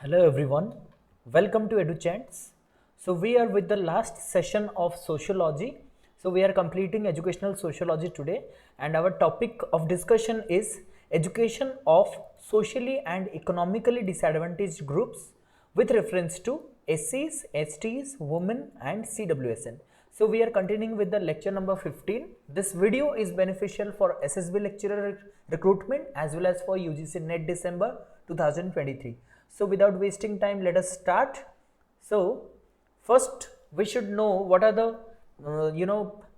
Hello everyone, welcome to EduChats. So we are with the last session of sociology. So we are completing educational sociology today and our topic of discussion is education of socially and economically disadvantaged groups with reference to SCs, STs, women and CWSN. So we are continuing with the lecture number 15. This video is beneficial for SSB lecturer recruitment as well as for UGC NET December 2023. So without wasting time, let us start. So first we should know what are the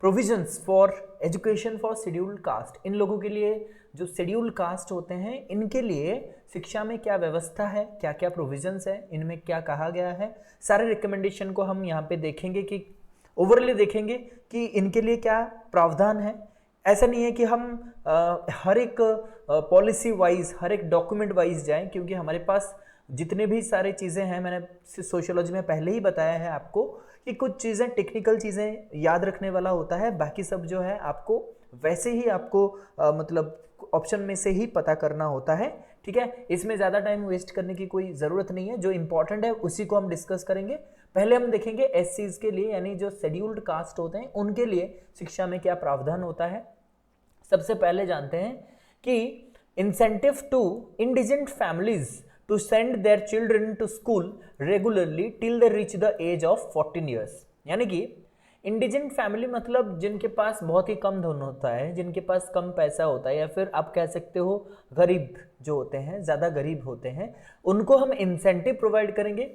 provisions for education for scheduled caste. इन लोगों के लिए जो schedule caste होते हैं इनके लिए शिक्षा में क्या व्यवस्था है, क्या क्या प्रोविजंस है, इनमें क्या कहा गया है, सारे रिकमेंडेशन को हम यहाँ पे देखेंगे कि ओवरली देखेंगे कि इनके लिए क्या प्रावधान है। ऐसा नहीं है कि हम हर एक पॉलिसी वाइज हर एक डॉक्यूमेंट वाइज जाएं, क्योंकि हमारे पास जितने भी सारे चीज़ें हैं मैंने सोशियोलॉजी में पहले ही बताया है आपको कि कुछ चीज़ें टेक्निकल चीज़ें याद रखने वाला होता है, बाकी सब जो है आपको वैसे ही आपको मतलब ऑप्शन में से ही पता करना होता है। ठीक है, इसमें ज़्यादा टाइम वेस्ट करने की कोई ज़रूरत नहीं है, जो इम्पॉर्टेंट है उसी को हम डिस्कस करेंगे। पहले हम देखेंगे एससीज के लिए यानी जो शेड्यूल्ड कास्ट होते हैं उनके लिए शिक्षा में क्या प्रावधान होता है। सबसे पहले जानते हैं कि incentive to indigent families to send their children to school regularly till they reach the age of 14 years। यानी कि इंडिजेंट फैमिली मतलब जिनके पास बहुत ही कम धन होता है, जिनके पास कम पैसा होता है, या फिर आप कह सकते हो गरीब जो होते हैं, ज़्यादा गरीब होते हैं, उनको हम इंसेंटिव प्रोवाइड करेंगे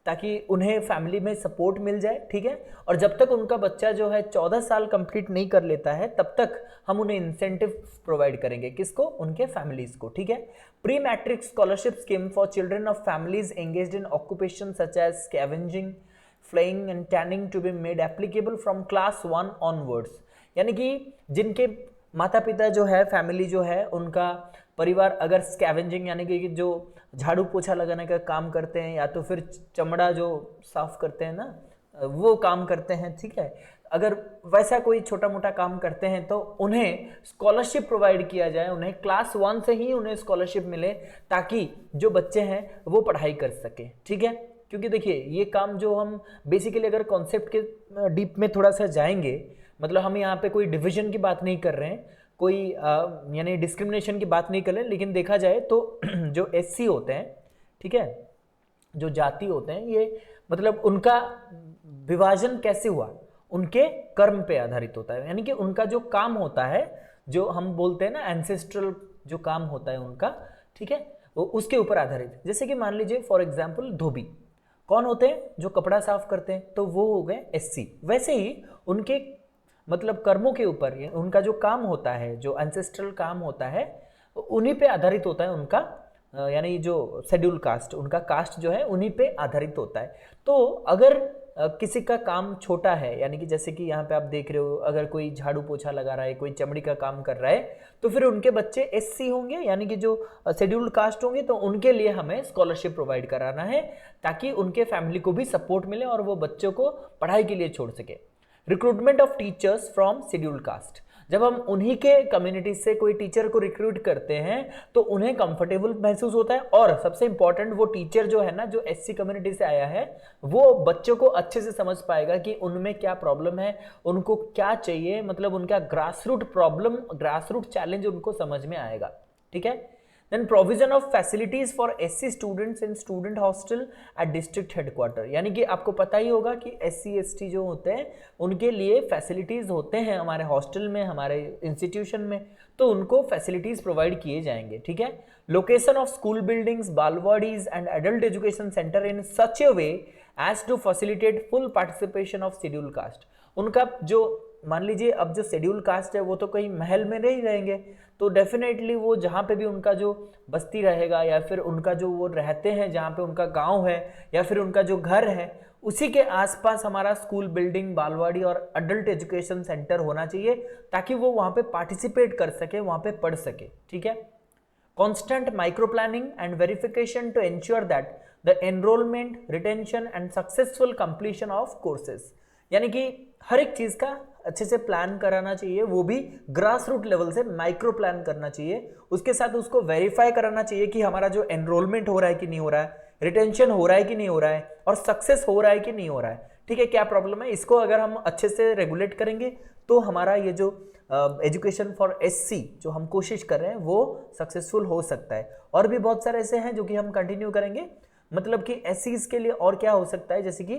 ताकि उन्हें फैमिली में सपोर्ट मिल जाए। ठीक है, और जब तक उनका बच्चा जो है 14 साल कंप्लीट नहीं कर लेता है तब तक हम उन्हें इंसेंटिव प्रोवाइड करेंगे। किसको? उनके फैमिलीज को। ठीक है, pre matric scholarship scheme for children of families engaged in occupation such as scavenging, flying and tanning to be made applicable from class 1 onwards. यानी कि जिनके माता पिता जो है, फैमिली जो है, उनका परिवार अगर स्कैवेंजिंग यानी कि जो झाड़ू पोछा लगाने का काम करते हैं या तो फिर चमड़ा जो साफ करते हैं ना वो काम करते हैं, ठीक है, अगर वैसा कोई छोटा मोटा काम करते हैं तो उन्हें स्कॉलरशिप प्रोवाइड किया जाए, उन्हें क्लास 1 से ही उन्हें स्कॉलरशिप मिले ताकि जो बच्चे हैं वो पढ़ाई कर सके। ठीक है, क्योंकि देखिए ये काम जो हम बेसिकली अगर कॉन्सेप्ट के डीप में थोड़ा सा जाएंगे, मतलब हम यहाँ पे कोई डिवीजन की बात नहीं कर रहे हैं, कोई यानी डिस्क्रिमिनेशन की बात नहीं कर रहे हैं, लेकिन देखा जाए तो जो एससी होते हैं, ठीक है, जो जाति होते हैं, ये मतलब उनका विभाजन कैसे हुआ, उनके कर्म पे आधारित होता है। यानी कि उनका जो काम होता है, जो हम बोलते हैं ना एंसेस्ट्रल जो काम होता है उनका, ठीक है, वो उसके ऊपर आधारित। जैसे कि मान लीजिए फॉर एग्जाम्पल धोबी कौन होते हैं? जो कपड़ा साफ करते हैं, तो वो हो गए एससी। वैसे ही उनके मतलब कर्मों के ऊपर उनका जो काम होता है, जो एंसेस्ट्रल काम होता है, उन्हीं पे आधारित होता है उनका, यानी जो शेड्यूल कास्ट, उनका कास्ट जो है उन्हीं पे आधारित होता है। तो अगर किसी का काम छोटा है, यानी कि जैसे कि यहाँ पे आप देख रहे हो, अगर कोई झाड़ू पोछा लगा रहा है, कोई चमड़ी का काम कर रहा है, तो फिर उनके बच्चे एससी होंगे, यानी कि जो शेड्यूल्ड कास्ट होंगे, तो उनके लिए हमें स्कॉलरशिप प्रोवाइड कराना है ताकि उनके फैमिली को भी सपोर्ट मिले और वो बच्चों को पढ़ाई के लिए छोड़ सके। Recruitment of teachers from scheduled caste, जब हम उन्हीं के कम्युनिटी से कोई टीचर को रिक्रूट करते हैं तो उन्हें कंफर्टेबल महसूस होता है, और सबसे इंपॉर्टेंट वो टीचर जो है ना, जो एससी कम्युनिटी से आया है, वो बच्चों को अच्छे से समझ पाएगा कि उनमें क्या प्रॉब्लम है, उनको क्या चाहिए, मतलब उनका grass root problem, grass root challenge उनको समझ में आएगा। ठीक है, then provision of facilities for SC students in student hostel at district headquarter. यानी कि आपको पता ही होगा कि एससी एसटी जो होते हैं उनके लिए फैसिलिटीज होते हैं हमारे हॉस्टल में, हमारे इंस्टीट्यूशन में, तो उनको फैसिलिटीज प्रोवाइड किए जाएंगे। ठीक है, location of school buildings, balwadis and adult education centre in such a way as to facilitate full participation of schedule caste. उनका जो मान लीजिए अब जो शेड्यूल कास्ट है वो तो कहीं महल में नहीं रहेंगे, तो डेफिनेटली वो जहाँ पे भी उनका जो बस्ती रहेगा या फिर उनका जो वो रहते हैं, जहाँ पे उनका गांव है या फिर उनका जो घर है, उसी के आसपास हमारा स्कूल बिल्डिंग, बालवाड़ी और अडल्ट एजुकेशन सेंटर होना चाहिए ताकि वो वहाँ पे पार्टिसिपेट कर सके, वहाँ पे पढ़ सके। ठीक है, constant micro planning and verification to ensure that the enrolment, retention and successful completion of courses. यानी कि हर एक चीज़ का अच्छे से प्लान कराना चाहिए, वो भी ग्रास रूट लेवल से माइक्रो प्लान करना चाहिए। उसके साथ उसको वेरीफाई कराना चाहिए कि हमारा जो एनरोलमेंट हो रहा है कि नहीं हो रहा है, रिटेंशन हो रहा है कि नहीं हो रहा है, और सक्सेस हो रहा है कि नहीं हो रहा है, ठीक है, क्या प्रॉब्लम है, इसको अगर हम अच्छे से रेगुलेट करेंगे तो हमारा ये जो एजुकेशन फॉर एससी जो हम कोशिश कर रहे हैं वो सक्सेसफुल हो सकता है। और भी बहुत सारे ऐसे हैं जो कि हम कंटिन्यू करेंगे, मतलब कि एससीज के लिए और क्या हो सकता है, जैसे कि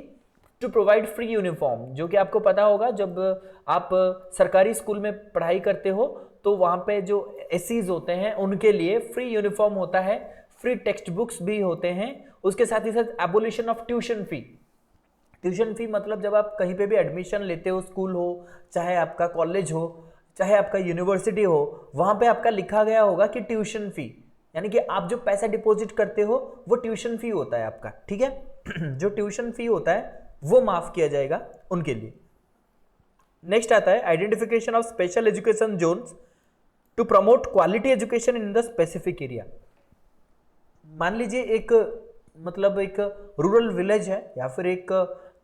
टू प्रोवाइड फ्री यूनिफॉर्म, जो कि आपको पता होगा जब आप सरकारी स्कूल में पढ़ाई करते हो तो वहाँ पे जो एससीज होते हैं उनके लिए फ्री यूनिफॉर्म होता है, फ्री टेक्स्ट बुक्स भी होते हैं, उसके साथ ही साथ abolition of tuition fee. Tuition fee मतलब जब आप कहीं पे भी एडमिशन लेते हो, स्कूल हो, चाहे आपका कॉलेज हो, चाहे आपका यूनिवर्सिटी हो, वहाँ पे आपका लिखा गया होगा कि ट्यूशन फी, यानी कि आप जो पैसा डिपॉजिट करते हो वो ट्यूशन फी होता है आपका, ठीक है। जो ट्यूशन फी होता है वो माफ किया जाएगा उनके लिए। नेक्स्ट आता है identification of special education zones to promote quality education in the specific area. मान लीजिए एक मतलब एक रूरल विलेज है या फिर एक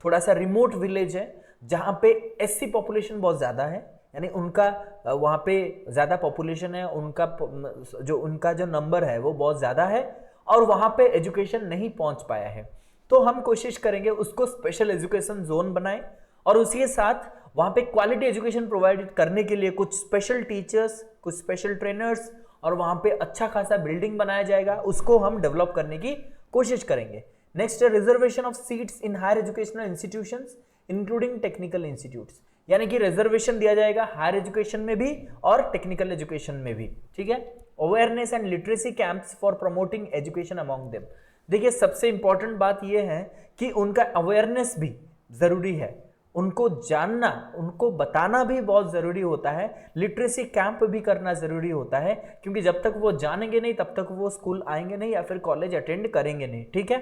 थोड़ा सा रिमोट विलेज है जहाँ पे एससी पॉपुलेशन बहुत ज़्यादा है, यानी उनका वहाँ पे ज़्यादा पॉपुलेशन है, उनका जो नंबर है वो बहुत ज़्यादा है और वहाँ पे एजुकेशन नहीं पहुँच पाया है, तो हम कोशिश करेंगे उसको स्पेशल एजुकेशन जोन बनाएं और उसके साथ वहाँ पे क्वालिटी एजुकेशन प्रोवाइड करने के लिए कुछ स्पेशल टीचर्स, कुछ स्पेशल ट्रेनर्स और वहाँ पे अच्छा खासा बिल्डिंग बनाया जाएगा, उसको हम डेवलप करने की कोशिश करेंगे। नेक्स्ट है reservation of seats in higher educational institutions including technical institutes, यानी कि रिजर्वेशन दिया जाएगा हायर एजुकेशन में भी और टेक्निकल एजुकेशन में भी, ठीक है। Awareness and literacy camps for promoting education among them. देखिए सबसे इंपॉर्टेंट बात यह है कि उनका अवेयरनेस भी जरूरी है, उनको जानना, उनको बताना भी बहुत ज़रूरी होता है, लिटरेसी कैंप भी करना ज़रूरी होता है, क्योंकि जब तक वो जानेंगे नहीं तब तक वो स्कूल आएंगे नहीं या फिर कॉलेज अटेंड करेंगे नहीं, ठीक है।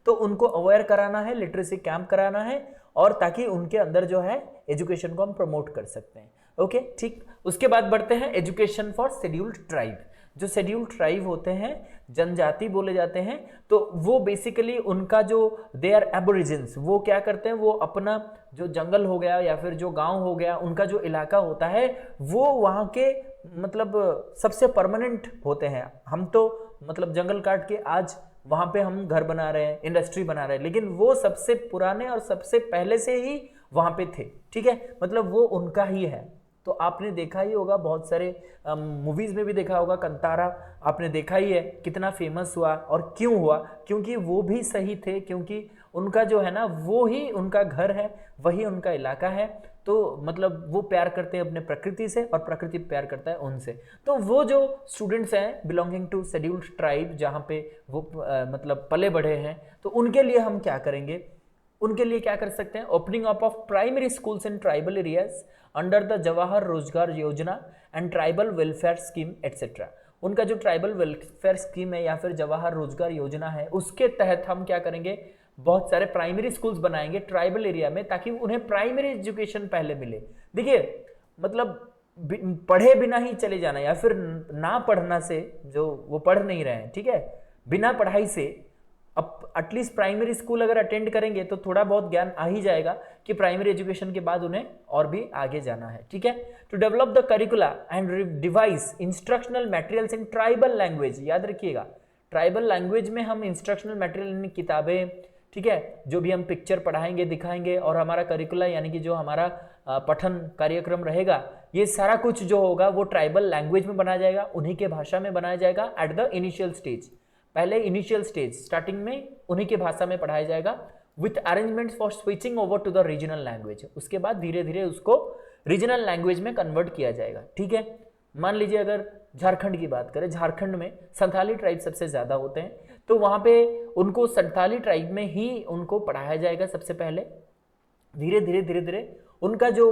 तो उनको अवेयर कराना है, लिटरेसी कैंप कराना है, और ताकि उनके अंदर जो है एजुकेशन को हम प्रमोट कर सकते हैं, ओके, ठीक। उसके बाद बढ़ते हैं एजुकेशन फॉर शेड्यूल्ड ट्राइब। जो शेड्यूल्ड ट्राइब होते हैं, जनजाति बोले जाते हैं, तो वो बेसिकली उनका जो दे आर एबोरिजिन्स, वो क्या करते हैं, वो अपना जो जंगल हो गया या फिर जो गांव हो गया, उनका जो इलाका होता है वो वहाँ के मतलब सबसे परमानेंट होते हैं। हम तो मतलब जंगल काट के आज वहाँ पे हम घर बना रहे हैं, इंडस्ट्री बना रहे हैं, लेकिन वो सबसे पुराने और सबसे पहले से ही वहाँ पे थे, ठीक है, मतलब वो उनका ही है। तो आपने देखा ही होगा, बहुत सारे मूवीज में भी देखा होगा, कंतारा आपने देखा ही है, कितना फेमस हुआ और क्यों हुआ, क्योंकि वो भी सही थे, क्योंकि उनका जो है ना वो ही उनका घर है, वही उनका इलाका है, तो मतलब वो प्यार करते हैं अपने प्रकृति से और प्रकृति प्यार करता है उनसे। तो वो जो स्टूडेंट्स हैं बिलोंगिंग टू शेड्यूल्ड ट्राइब, जहाँ पे वो मतलब पले बढ़े हैं, तो उनके लिए हम क्या करेंगे, उनके लिए क्या कर सकते हैं, opening up of primary schools in tribal areas under the Jawahar रोजगार योजना and tribal welfare scheme etcetera. उनका जो ट्राइबल वेलफेयर स्कीम है या फिर जवाहर रोजगार योजना है, उसके तहत हम क्या करेंगे, बहुत सारे प्राइमरी स्कूल्स बनाएंगे ट्राइबल एरिया में, ताकि उन्हें प्राइमरी एजुकेशन पहले मिले। देखिए मतलब पढ़े बिना ही चले जाना या फिर ना पढ़ना से, जो वो पढ़ नहीं रहे हैं, ठीक है, बिना पढ़ाई से अब एटलीस्ट प्राइमरी स्कूल अगर अटेंड करेंगे तो थोड़ा बहुत ज्ञान आ ही जाएगा कि प्राइमरी एजुकेशन के बाद उन्हें और भी आगे जाना है, ठीक है। To develop the curricula and devise instructional materials in tribal language, याद रखिएगा ट्राइबल लैंग्वेज में हम इंस्ट्रक्शनल मटेरियल, किताबें, ठीक है, जो भी हम पिक्चर पढ़ाएंगे दिखाएंगे, और हमारा करिकुला यानी कि जो हमारा पठन कार्यक्रम रहेगा, ये सारा कुछ जो होगा वो ट्राइबल लैंग्वेज में बनाया जाएगा, उन्हीं के भाषा में बनाया जाएगा एट द इनिशियल स्टेज। पहले इनिशियल स्टेज स्टार्टिंग में उन्हीं के भाषा में पढ़ाया जाएगा with arrangements for switching over to the regional language. उसके बाद धीरे धीरे उसको रीजनल लैंग्वेज में कन्वर्ट किया जाएगा, ठीक है। मान लीजिए अगर झारखंड की बात करें, झारखंड में संथाली ट्राइब सबसे ज़्यादा होते हैं, तो वहाँ पे उनको संथाली ट्राइब में ही उनको पढ़ाया जाएगा सबसे पहले। धीरे धीरे धीरे धीरे उनका जो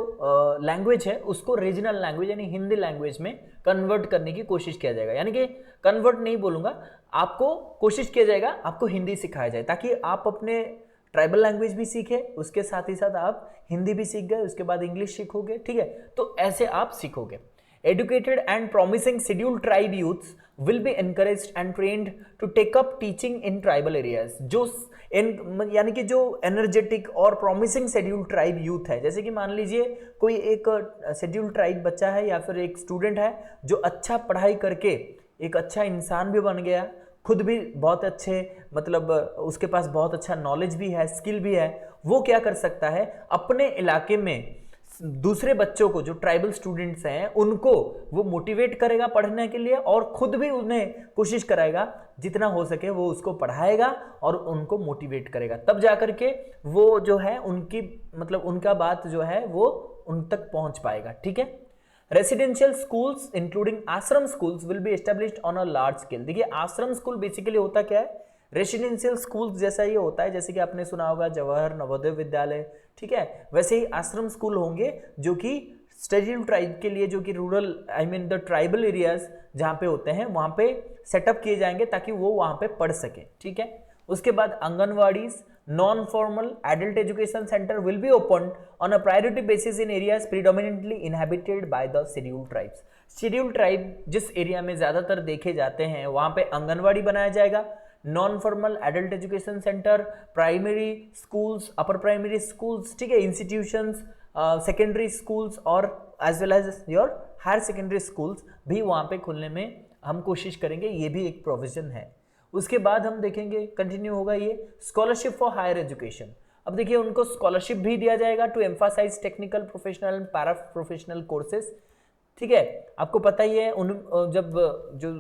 लैंग्वेज है उसको रीजनल लैंग्वेज यानी हिंदी लैंग्वेज में कन्वर्ट करने की कोशिश किया जाएगा, यानी कि कन्वर्ट नहीं बोलूँगा, आपको कोशिश किया जाएगा आपको हिंदी सिखाया जाए, ताकि आप अपने ट्राइबल लैंग्वेज भी सीखे, उसके साथ ही साथ आप हिंदी भी सीख गए, उसके बाद इंग्लिश सीखोगे, ठीक है, तो ऐसे आप सीखोगे। Educated and promising scheduled tribe youths will be encouraged and trained to take up teaching in tribal areas। जो यानी कि जो एनर्जेटिक और प्रॉमिसिंग शेड्यूल्ड ट्राइब यूथ है, जैसे कि मान लीजिए कोई एक शेड्यूल्ड ट्राइब बच्चा है या फिर एक स्टूडेंट है जो अच्छा पढ़ाई करके एक अच्छा इंसान भी बन गया, खुद भी बहुत अच्छे, मतलब उसके पास बहुत अच्छा नॉलेज भी है, स्किल भी है, वो क्या कर सकता है, अपने इलाके में दूसरे बच्चों को, जो ट्राइबल स्टूडेंट्स हैं, उनको वो मोटिवेट करेगा पढ़ने के लिए, और खुद भी उन्हें कोशिश कराएगा जितना हो सके वो उसको पढ़ाएगा और उनको मोटिवेट करेगा। तब जाकर के वो जो है उनकी, मतलब उनका बात जो है वो उन तक पहुंच पाएगा। ठीक है। रेसिडेंशियल स्कूल्स इंक्लूडिंग आश्रम schools will be established on a large scale. देखिए आश्रम स्कूल बेसिकली होता क्या है, रेसिडेंशियल स्कूल्स जैसा ये होता है, जैसे कि आपने सुना होगा जवाहर नवोदय विद्यालय, ठीक है, वैसे ही आश्रम स्कूल होंगे जो कि शेड्यूल ट्राइब के लिए, जो कि rural I mean the tribal areas जहाँ पे होते हैं वहाँ पे सेटअप किए जाएंगे ताकि वो वहाँ पे पढ़ सके। ठीक है। उसके बाद anganwadis, non formal adult education centre will be open on a priority basis in areas predominantly inhabited by the schedule tribes. Schedule tribe जिस एरिया में ज्यादातर देखे जाते हैं वहाँ पे आंगनवाड़ी बनाया जाएगा, non formal adult education centre, primary schools, upper primary schools, ठीक है, इंस्टीट्यूशंस, सेकेंडरी स्कूल्स और as well as your higher secondary schools भी वहाँ पे खुलने में हम कोशिश करेंगे, ये भी एक प्रोविजन है। उसके बाद हम देखेंगे, कंटिन्यू होगा ये स्कॉलरशिप फॉर हायर एजुकेशन। अब देखिए उनको स्कॉलरशिप भी दिया जाएगा to emphasise technical, professional and para professional courses. ठीक है। आपको पता ही है जब जो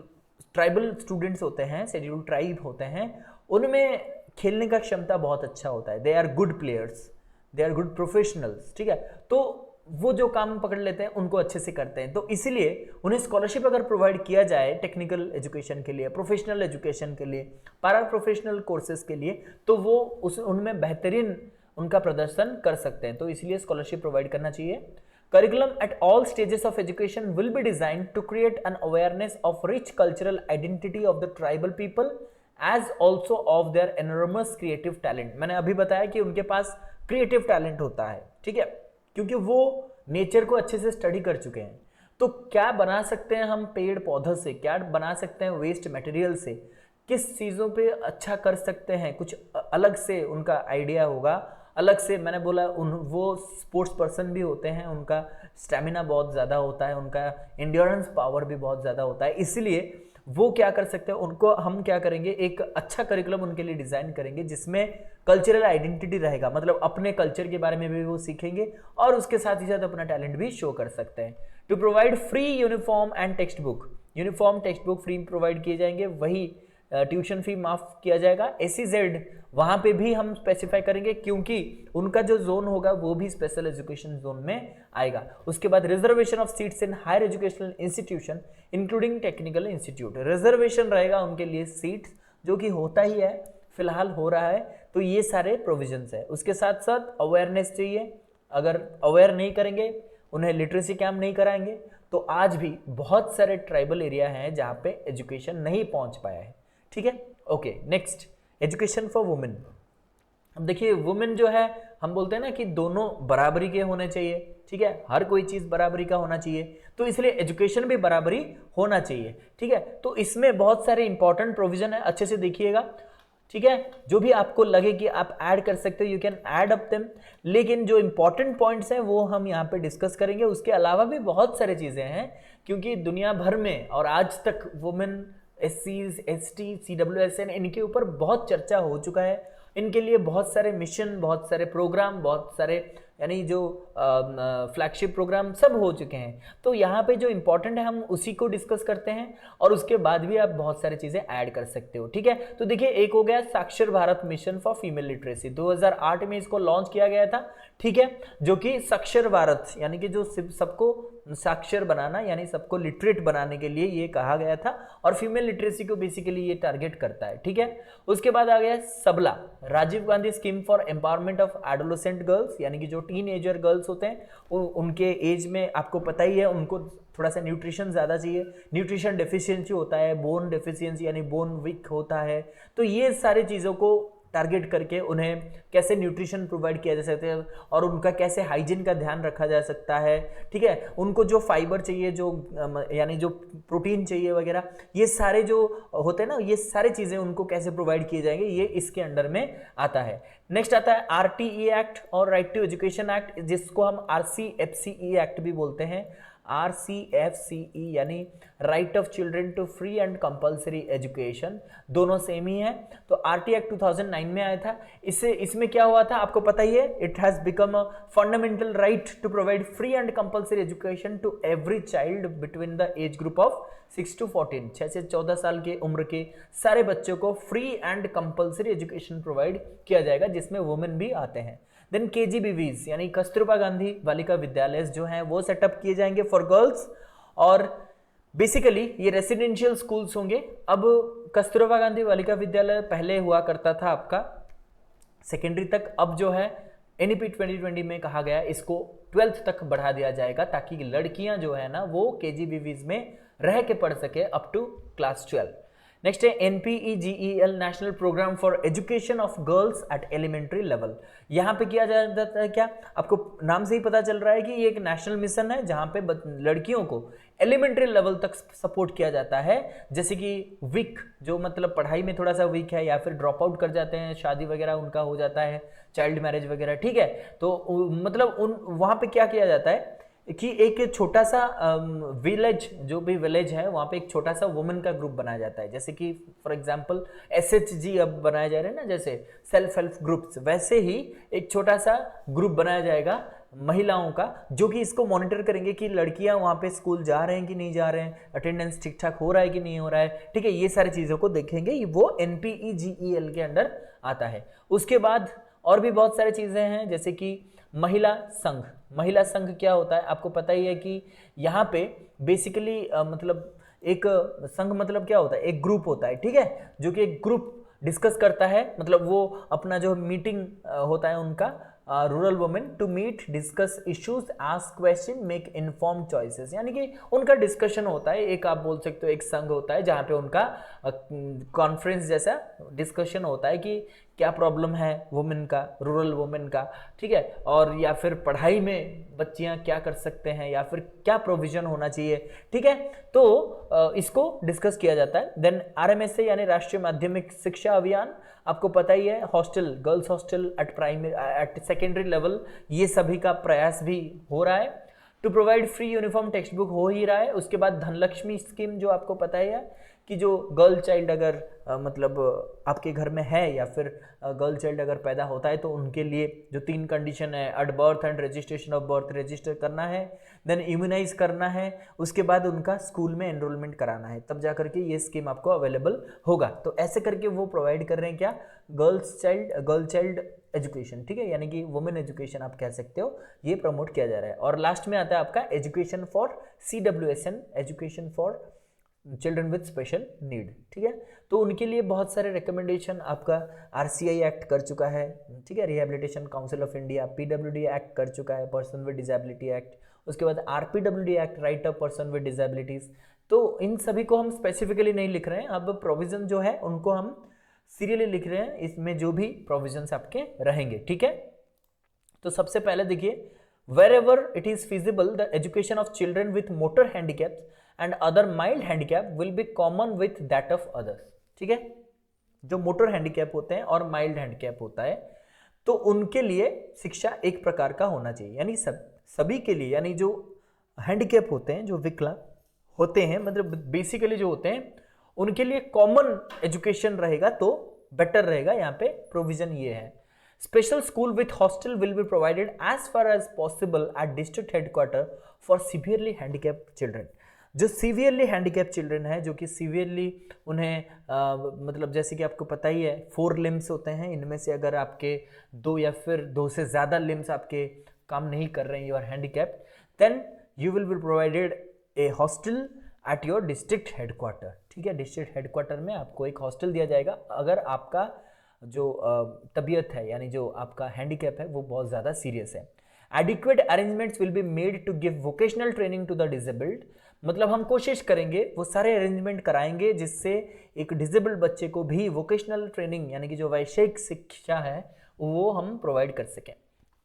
ट्राइबल स्टूडेंट्स होते हैं, शेड्यूल ट्राइब होते हैं, उनमें खेलने का क्षमता बहुत अच्छा होता है, they are good players, they are good professionals. ठीक है। तो वो जो काम पकड़ लेते हैं उनको अच्छे से करते हैं, तो इसीलिए उन्हें स्कॉलरशिप अगर प्रोवाइड किया जाए टेक्निकल एजुकेशन के लिए, प्रोफेशनल एजुकेशन के लिए, पैरा प्रोफेशनल कोर्सेज के लिए, तो वो उनमें बेहतरीन उनका प्रदर्शन कर सकते हैं, तो इसलिए स्कॉलरशिप प्रोवाइड करना चाहिए। Curriculum at all stages of education will be designed to create an awareness of rich cultural identity of the tribal people as also of their enormous creative talent। मैंने अभी बताया कि उनके पास क्रिएटिव टैलेंट होता है, ठीक है, क्योंकि वो नेचर को अच्छे से स्टडी कर चुके हैं। तो क्या बना सकते हैं हम पेड़ पौधों से, क्या बना सकते हैं वेस्ट मटेरियल से, किस चीज़ों पे अच्छा कर सकते हैं, कुछ अलग से उनका आइडिया होगा, अलग से। मैंने बोला वो स्पोर्ट्स पर्सन भी होते हैं, उनका स्टेमिना बहुत ज़्यादा होता है, उनका एंड्योरेंस पावर भी बहुत ज़्यादा होता है, इसलिए वो क्या कर सकते हैं, उनको हम क्या करेंगे, एक अच्छा करिकुलम उनके लिए डिज़ाइन करेंगे जिसमें कल्चरल आइडेंटिटी रहेगा, मतलब अपने कल्चर के बारे में भी वो सीखेंगे और उसके साथ ही साथ अपना टैलेंट भी शो कर सकते हैं। To provide free uniform and text book, uniform text book free provide किए जाएंगे, वही ट्यूशन फी माफ किया जाएगा। SEZ वहाँ पे भी हम स्पेसिफाई करेंगे क्योंकि उनका जो जोन होगा वो भी स्पेशल एजुकेशन जोन में आएगा। उसके बाद reservation of seats in higher educational institution including technical institute, reservation रहेगा उनके लिए सीट्स, जो कि होता ही है, फिलहाल हो रहा है, तो ये सारे प्रोविजंस है। उसके साथ साथ अवेयरनेस चाहिए, अगर अवेयर नहीं करेंगे, उन्हें लिटरेसी कैंप नहीं कराएंगे, तो आज भी बहुत सारे ट्राइबल एरिया हैं जहाँ पे एजुकेशन नहीं पहुँच पाया है। ठीक है। Okay, next education for women. अब देखिए वुमेन जो है, हम बोलते हैं ना कि दोनों बराबरी के होने चाहिए, ठीक है, हर कोई चीज़ बराबरी का होना चाहिए, तो इसलिए एजुकेशन भी बराबरी होना चाहिए। ठीक है। तो इसमें बहुत सारे इंपॉर्टेंट प्रोविजन है, अच्छे से देखिएगा, ठीक है, जो भी आपको लगे कि आप ऐड कर सकते हो, you can add up them, लेकिन जो इंपॉर्टेंट पॉइंट्स हैं वो हम यहाँ पे डिस्कस करेंगे। उसके अलावा भी बहुत सारी चीज़ें हैं, क्योंकि दुनिया भर में और आज तक वुमेन, SCs, ST, CWSN, इनके ऊपर बहुत चर्चा हो चुका है, इनके लिए बहुत सारे मिशन, बहुत सारे प्रोग्राम, बहुत सारे यानी जो फ्लैगशिप प्रोग्राम सब हो चुके हैं। तो यहाँ पे जो इम्पोर्टेंट है हम उसी को डिस्कस करते हैं और उसके बाद भी आप बहुत सारी चीज़ें ऐड कर सकते हो। ठीक है। तो देखिए एक हो गया साक्षर Bharat mission for female literacy, 2008 में इसको लॉन्च किया गया था, ठीक है, जो कि साक्षर भारत यानी कि जो सबको साक्षर बनाना यानी सबको लिटरेट बनाने के लिए ये कहा गया था, और फीमेल लिटरेसी को बेसिकली ये टारगेट करता है। ठीक है। उसके बाद आ गया Sabla, Rajiv Gandhi scheme for empowerment of adolescent girls, यानी कि जो टीनएजर गर्ल्स होते हैं उनके एज में आपको पता ही है उनको थोड़ा सा न्यूट्रिशन ज़्यादा चाहिए, न्यूट्रिशन डेफिशिएंसी होता है, बोन डेफिशिएंसी यानी बोन वीक होता है, तो ये सारी चीज़ों को टारगेट करके उन्हें कैसे न्यूट्रिशन प्रोवाइड किया जा सकता है और उनका कैसे हाइजीन का ध्यान रखा जा सकता है। ठीक है। उनको जो फाइबर चाहिए, जो यानी जो प्रोटीन चाहिए वगैरह, ये सारे जो होते हैं ना, ये सारी चीज़ें उनको कैसे प्रोवाइड किए जाएंगे, ये इसके अंडर में आता है। नेक्स्ट आता है RTE एक्ट और राइट टू एजुकेशन एक्ट, जिसको हम RCFCE एक्ट भी बोलते हैं। RCFCE यानी right of children to free and compulsory education, दोनों सेम ही है। तो RT एक्ट 2009 में आया था। इसमें क्या हुआ था आपको पता ही है, it has become a fundamental right to provide free and compulsory education to every child between the age group of 6 to 14, 6 से 14 साल की उम्र के सारे बच्चों को free and compulsory education provide किया जाएगा, जिसमें वुमेन भी आते हैं। देन KGBVs यानी कस्तूरबा गांधी बालिका विद्यालय जो हैं वो सेटअप किए जाएंगे फॉर गर्ल्स, और बेसिकली ये रेसिडेंशियल स्कूल्स होंगे। अब कस्तूरबा गांधी बालिका विद्यालय पहले हुआ करता था आपका सेकेंडरी तक, अब जो है NEP 2020 में कहा गया इसको 12th तक बढ़ा दिया जाएगा, ताकि लड़कियां जो है ना वो KGBVs में रह के पढ़ सके अप टू क्लास 12। नेक्स्ट है NPEGEL national programme for education of girls at elementary level. यहाँ पे किया जाता है क्या, आपको नाम से ही पता चल रहा है कि ये एक नेशनल मिशन है जहाँ पे लड़कियों को एलिमेंट्री लेवल तक सपोर्ट किया जाता है। जैसे कि वीक जो मतलब पढ़ाई में थोड़ा सा वीक है या फिर ड्रॉप आउट कर जाते हैं, शादी वगैरह उनका हो जाता है, चाइल्ड मैरिज वगैरह, ठीक है। तो मतलब वहाँ पे क्या किया जाता है कि एक छोटा सा विलेज, जो भी विलेज है वहाँ पे एक छोटा सा वुमेन का ग्रुप बनाया जाता है। जैसे कि फॉर एग्जांपल SHG अब बनाया जा रहा है ना, जैसे सेल्फ हेल्प ग्रुप्स, वैसे ही एक छोटा सा ग्रुप बनाया जाएगा महिलाओं का, जो कि इसको मॉनिटर करेंगे कि लड़कियां वहाँ पे स्कूल जा रहे हैं कि नहीं जा रहे हैं, अटेंडेंस ठीक ठाक हो रहा है कि नहीं हो रहा है, ठीक है। ये सारी चीज़ों को देखेंगे, वो NPEGEL के अंडर आता है। उसके बाद और भी बहुत सारी चीज़ें हैं, जैसे कि महिला संघ। महिला संघ क्या होता है आपको पता ही है कि यहाँ पे बेसिकली मतलब एक संघ मतलब क्या होता है, एक ग्रुप होता है, ठीक है, जो कि एक ग्रुप डिस्कस करता है, मतलब वो अपना जो मीटिंग होता है उनका, rural women to meet discuss issues ask question make inform choices, यानी कि उनका डिस्कशन होता है। एक आप बोल सकते हो एक संघ होता है जहाँ पे उनका कॉन्फ्रेंस जैसा डिस्कशन होता है कि क्या प्रॉब्लम है वुमेन का, रूरल वुमेन का, ठीक है, और या फिर पढ़ाई में बच्चियां क्या कर सकते हैं या फिर क्या प्रोविजन होना चाहिए, ठीक है। तो इसको डिस्कस किया जाता है। देन RMSA यानी राष्ट्रीय माध्यमिक शिक्षा अभियान, आपको पता ही है, hostel, girls hostel at primary at secondary level, ये सभी का प्रयास भी हो रहा है। To provide free uniform text book हो ही रहा है। उसके बाद धनलक्ष्मी स्कीम, जो आपको पता ही है कि जो गर्ल चाइल्ड अगर मतलब आपके घर में है या फिर गर्ल चाइल्ड अगर पैदा होता है तो उनके लिए जो 3 कंडीशन है, at birth and registration of birth register करना है, देन इम्यूनाइज करना है, उसके बाद उनका स्कूल में एनरोलमेंट कराना है, तब जा करके ये स्कीम आपको अवेलेबल होगा। तो ऐसे करके वो प्रोवाइड कर रहे हैं क्या, गर्ल चाइल्ड एजुकेशन, ठीक है, यानी कि वुमेन एजुकेशन आप कह सकते हो, ये प्रमोट किया जा रहा है। और लास्ट में आता है आपका education for CWSN, education for children with special need, ठीक है। तो उनके लिए बहुत सारे रिकमेंडेशन आपका RCI एक्ट कर चुका है, ठीक है, rehabilitation council of India, PWD act कर चुका है, पर्सन विद डिसेबिलिटी एक्ट, उसके बाद RPWD act, right of person with disabilities. तो इन सभी को हम स्पेसिफिकली नहीं लिख रहे हैं, अब प्रोविजन जो है उनको हम सीरियली लिख रहे हैं, इसमें जो भी प्रोविजंस आपके रहेंगे, ठीक है। तो सबसे पहले देखिए, wherever it is feasible the education of children with motor handicaps and other mild handicap will be common with that of others, ठीक है। जो मोटर हैंडीकैप होते हैं और माइल्ड हैंडीकैप होता है तो उनके लिए शिक्षा एक प्रकार का होना चाहिए, यानी सभी के लिए, यानी जो हैंडीकैप होते हैं, जो विकलांग होते हैं, मतलब बेसिकली जो होते हैं उनके लिए कॉमन एजुकेशन रहेगा तो बेटर रहेगा। यहाँ पे प्रोविजन ये है, special school with hostel will be provided as far as possible at district headquarter for severely handicap children. जो सीवियरली हैंडीकैप चिल्ड्रन है, जो कि सीवियरली उन्हें मतलब जैसे कि आपको पता ही है 4 लिम्स होते हैं, इनमें से अगर आपके 2 या फिर 2 से ज़्यादा लिम्स आपके काम नहीं कर रहे हैं, you are handicap, then you will be provided a hostel at your district headquarter, ठीक है। डिस्ट्रिक्ट हेडक्वार्टर में आपको एक हॉस्टल दिया जाएगा अगर आपका जो तबीयत है, यानी जो आपका हैंडीकैप है वो बहुत ज़्यादा सीरियस है। Adequate arrangements will be made to give vocational training to the disabled, मतलब हम कोशिश करेंगे वो सारे अरेंजमेंट कराएंगे जिससे एक डिसेबल्ड बच्चे को भी वोकेशनल ट्रेनिंग, यानी कि जो वैषयिक शिक्षा है वो हम प्रोवाइड कर सकें।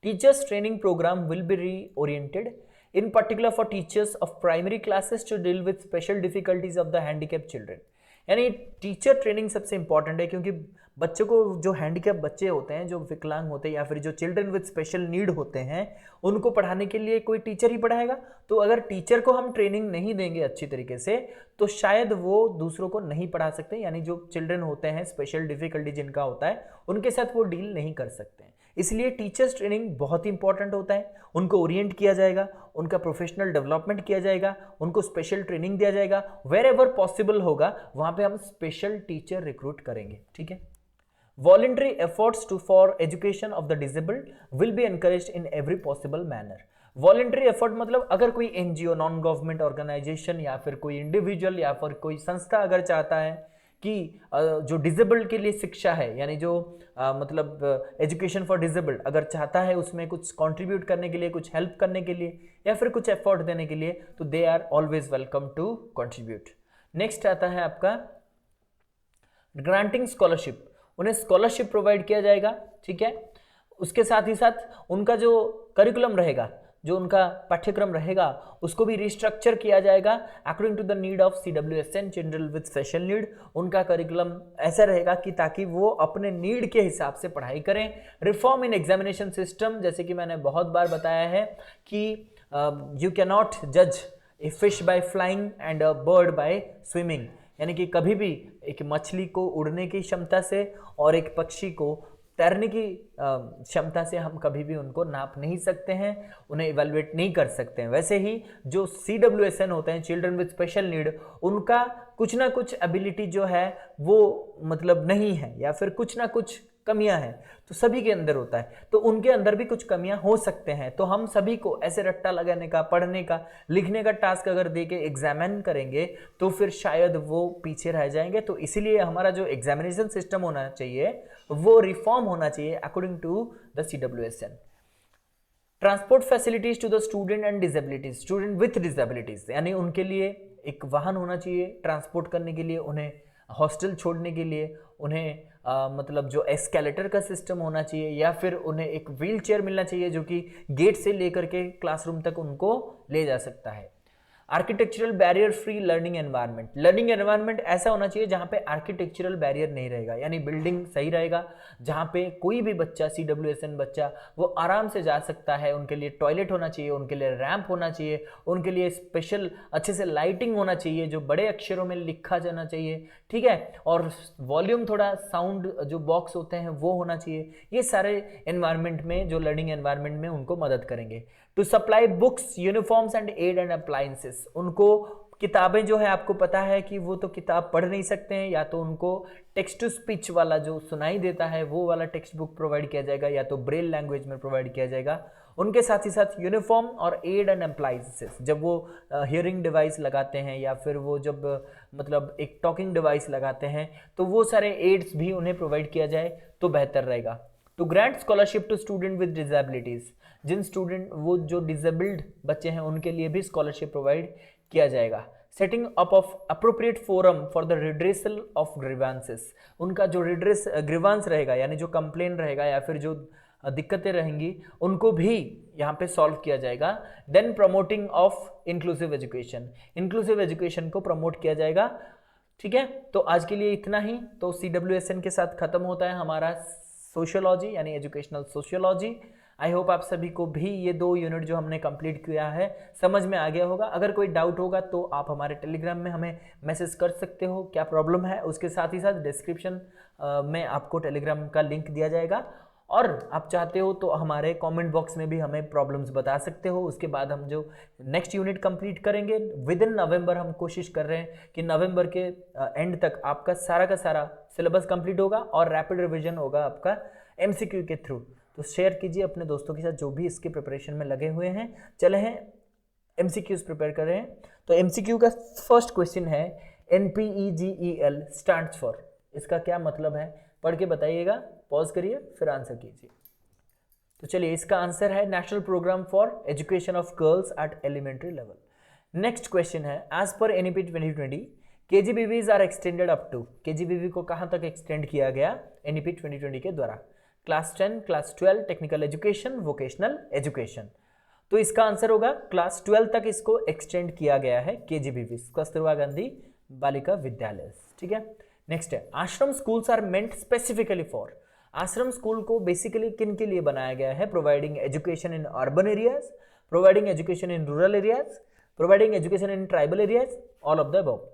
Teachers training programme will be reoriented in particular for teachers of primary classes to deal with special difficulties of the handicapped children, यानी टीचर ट्रेनिंग सबसे इंपॉर्टेंट है, क्योंकि बच्चों को जो हैंडीकैप बच्चे होते हैं, जो विकलांग होते हैं या फिर जो चिल्ड्रन विद स्पेशल नीड होते हैं, उनको पढ़ाने के लिए कोई टीचर ही पढ़ाएगा। तो अगर टीचर को हम ट्रेनिंग नहीं देंगे अच्छी तरीके से तो शायद वो दूसरों को नहीं पढ़ा सकते, यानी जो चिल्ड्रन होते हैं स्पेशल डिफिकल्टी जिनका होता है उनके साथ वो डील नहीं कर सकते हैं। इसलिए टीचर्स ट्रेनिंग बहुत ही इंपॉर्टेंट होता है। उनको ओरिएंट किया जाएगा, उनका प्रोफेशनल डेवलपमेंट किया जाएगा, उनको स्पेशल ट्रेनिंग दिया जाएगा, वेर एवर पॉसिबल होगा वहां पे हम स्पेशल टीचर रिक्रूट करेंगे, ठीक है। Voluntary efforts for education of the disabled will be encouraged in every possible manner. Voluntary effort मतलब अगर कोई एनजीओ, नॉन गवर्नमेंट ऑर्गेनाइजेशन या फिर कोई इंडिविजुअल या फिर कोई संस्था अगर चाहता है कि जो डिसेबल्ड के लिए शिक्षा है, यानी जो मतलब एजुकेशन फॉर डिसेबल्ड अगर चाहता है उसमें कुछ कंट्रीब्यूट करने के लिए, कुछ हेल्प करने के लिए या फिर कुछ एफर्ट देने के लिए, तो they are always welcome to contribute. Next आता है आपका ग्रांटिंग स्कॉलरशिप। उन्हें स्कॉलरशिप प्रोवाइड किया जाएगा, ठीक है। उसके साथ ही साथ उनका जो करिकुलम रहेगा, जो उनका पाठ्यक्रम रहेगा, उसको भी रिस्ट्रक्चर किया जाएगा according to the need of CWSN, children with special need. उनका करिकुलम ऐसा रहेगा कि ताकि वो अपने नीड के हिसाब से पढ़ाई करें। रिफॉर्म इन एग्जामिनेशन सिस्टम, जैसे कि मैंने बहुत बार बताया है कि यू कैन नॉट जज a fish by flying and a bird by swimming, यानी कि कभी भी एक मछली को उड़ने की क्षमता से और एक पक्षी को तैरने की क्षमता से हम कभी भी उनको नाप नहीं सकते हैं, उन्हें इवैल्यूएट नहीं कर सकते हैं। वैसे ही जो CWSN होते हैं, चिल्ड्रन विद स्पेशल नीड, उनका कुछ ना कुछ एबिलिटी जो है वो मतलब नहीं है या फिर कुछ ना कुछ कमियां हैं, तो सभी के अंदर होता है, तो उनके अंदर भी कुछ कमियां हो सकते हैं। तो हम सभी को ऐसे रट्टा लगाने का, पढ़ने का, लिखने का टास्क अगर दे के एग्जामिन करेंगे तो फिर शायद वो पीछे रह जाएंगे। तो इसीलिए हमारा जो एग्जामिनेशन सिस्टम होना चाहिए वो रिफॉर्म होना चाहिए according to the CWSN। Transport facilities to the student and disabilities, student with disabilities, यानी उनके लिए एक वाहन होना चाहिए ट्रांसपोर्ट करने के लिए, उन्हें हॉस्टल छोड़ने के लिए, उन्हें मतलब जो एस्केलेटर का सिस्टम होना चाहिए या फिर उन्हें एक व्हील चेयर मिलना चाहिए जो कि गेट से लेकर के क्लासरूम तक उनको ले जा सकता है। Architectural barrier free learning environment, learning environment ऐसा होना चाहिए जहाँ पे आर्किटेक्चरल बैरियर नहीं रहेगा, यानी बिल्डिंग सही रहेगा जहाँ पे कोई भी बच्चा, CWSN बच्चा, वो आराम से जा सकता है। उनके लिए टॉयलेट होना चाहिए, उनके लिए रैंप होना चाहिए, उनके लिए स्पेशल अच्छे से लाइटिंग होना चाहिए जो बड़े अक्षरों में लिखा जाना चाहिए, ठीक है, और वॉल्यूम थोड़ा साउंड जो बॉक्स होते हैं वो होना चाहिए। ये सारे एनवायरनमेंट में, जो लर्निंग एनवायरनमेंट में उनको मदद करेंगे। To supply books, uniforms and aid and appliances, उनको किताबें जो है, आपको पता है कि वो तो किताब पढ़ नहीं सकते हैं, या तो उनको टेक्स्ट टू स्पीच वाला जो सुनाई देता है वो वाला टेक्स्ट बुक प्रोवाइड किया जाएगा या तो ब्रेल लैंग्वेज में प्रोवाइड किया जाएगा। उनके साथ ही साथ यूनिफॉर्म और एड एंड अप्लायंसेस, जब वो हियरिंग डिवाइस लगाते हैं या फिर वो जब मतलब एक टॉकिंग डिवाइस लगाते हैं तो वो सारे एड्स भी उन्हें प्रोवाइड किया जाए तो बेहतर रहेगा। To grant scholarship to student with disabilities, जिन स्टूडेंट, वो जो डिसेबल्ड बच्चे हैं उनके लिए भी स्कॉलरशिप प्रोवाइड किया जाएगा। Setting up of appropriate forum for the redressal of grievances, उनका जो ग्रीवांस रहेगा यानी जो कंप्लेन रहेगा या फिर जो दिक्कतें रहेंगी उनको भी यहाँ पे सॉल्व किया जाएगा। Then promoting of inclusive education, inclusive education को प्रमोट किया जाएगा, ठीक है। तो आज के लिए इतना ही। तो CWSN के साथ खत्म होता है हमारा सोशियोलॉजी यानी एजुकेशनल सोशियोलॉजी। आई होप आप सभी को भी ये 2 यूनिट जो हमने कंप्लीट किया है समझ में आ गया होगा। अगर कोई डाउट होगा तो आप हमारे टेलीग्राम में हमें मैसेज कर सकते हो, क्या प्रॉब्लम है। उसके साथ ही साथ डिस्क्रिप्शन में आपको टेलीग्राम का लिंक दिया जाएगा, और आप चाहते हो तो हमारे कमेंट बॉक्स में भी हमें प्रॉब्लम्स बता सकते हो। उसके बाद हम जो नेक्स्ट यूनिट कंप्लीट करेंगे विद इन नवंबर, हम कोशिश कर रहे हैं कि नवंबर के एंड तक आपका सारा का सारा सिलेबस कंप्लीट होगा और रैपिड रिवीजन होगा आपका MCQ के थ्रू। तो शेयर कीजिए अपने दोस्तों के साथ जो भी इसके प्रिपरेशन में लगे हुए हैं। चले हैं MCQs प्रिपेयर कर रहे हैं। तो MCQ का फर्स्ट क्वेश्चन है NPEGEL स्टैंड्स फॉर, इसका क्या मतलब है, पढ़ के बताइएगा, पॉज करिए फिर आंसर कीजिए। तो चलिए, इसका आंसर है national programme for education of girls at elementary level. Next question है, as per NEP 2020 KGBVs are extended up to, KGBV को कहां तक एक्सटेंड किया गया NEP 2020 के द्वारा? Class 10, class 12, technical education, vocational education. तो इसका आंसर होगा क्लास 12 तक इसको एक्सटेंड किया गया है KGBV, कस्तूरबा गांधी बालिका विद्यालय, ठीक है। नेक्स्ट है ashram schools are meant specifically for, ashram school को बेसिकली किन के लिए बनाया गया है? Providing education in urban areas, providing education in rural areas, providing education in tribal areas, all of the above.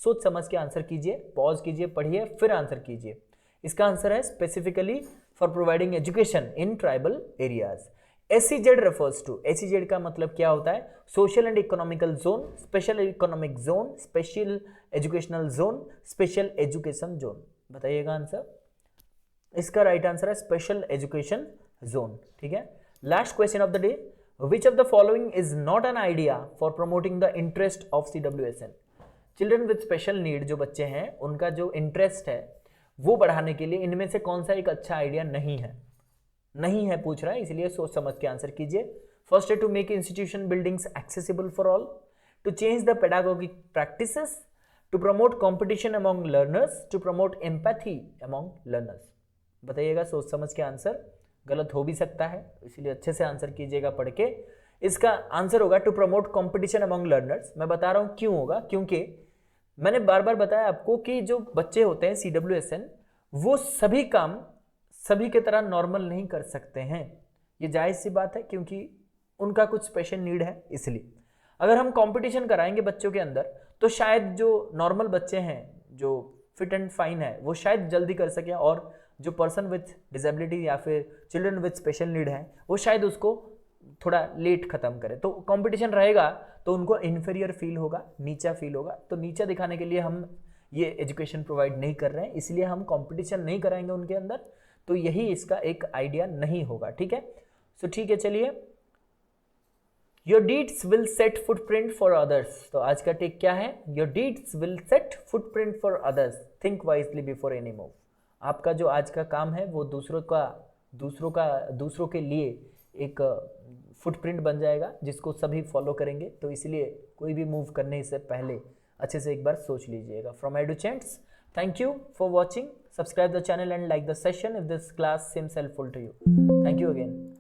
सोच समझ के आंसर कीजिए, पॉज कीजिए, पढ़िए, फिर आंसर कीजिए। इसका आंसर है specifically for providing education in tribal areas. SEZ refers to, SEZ का मतलब क्या होता है? Social and economical zone, special economic zone, special educational zone, special education zone. बताइएगा आंसर। इसका राइट आंसर है स्पेशल एजुकेशन जोन। ठीक है, last question of the day, which of the following is not an idea for promoting the interest of CWSN? Children with special need जो बच्चे हैं उनका जो इंटरेस्ट है वो बढ़ाने के लिए इनमें से कौन सा एक अच्छा आइडिया नहीं है? नहीं है पूछ रहा है, इसलिए सोच समझ के आंसर कीजिए। फर्स्ट है to make institution buildings accessible for all, to change the pedagogic practices, to promote competition among learners, to promote empathy among learners. बताइएगा सोच समझ के आंसर। गलत हो भी सकता है, इसलिए अच्छे से आंसर कीजिएगा पढ़ के। इसका आंसर होगा to promote competition among learners. मैं बता रहा हूं क्यों होगा, क्योंकि मैंने बार बार बताया आपको कि जो बच्चे होते हैं CWSN वो सभी काम सभी के तरह नॉर्मल नहीं कर सकते हैं, ये जायज़ सी बात है, क्योंकि उनका कुछ स्पेशल नीड है। इसलिए अगर हम कंपटीशन कराएंगे बच्चों के अंदर तो शायद जो नॉर्मल बच्चे हैं, जो फिट एंड फाइन है, वो शायद जल्दी कर सकें, और जो पर्सन विथ डिसेबिलिटी या फिर चिल्ड्रन विथ स्पेशल नीड है वो शायद उसको थोड़ा लेट खत्म करे। तो कंपटीशन रहेगा तो उनको इन्फीरियर फील होगा, नीचा फील होगा। तो नीचा दिखाने के लिए हम ये एजुकेशन प्रोवाइड नहीं कर रहे हैं, इसलिए हम कंपटीशन नहीं कराएंगे उनके अंदर। तो यही इसका एक आइडिया नहीं होगा। ठीक है, सो ठीक है, चलिए। Your deeds will set footprint for others. तो आज का टेक क्या है? Your deeds will set footprint for others, think wisely before any move. आपका जो आज का काम है वो दूसरों के लिए एक फुटप्रिंट बन जाएगा जिसको सभी फॉलो करेंगे। तो इसलिए कोई भी मूव करने से पहले अच्छे से एक बार सोच लीजिएगा। From Educhants, thank you for watching. Subscribe the channel and like the session if this class seems helpful to you. Thank you again.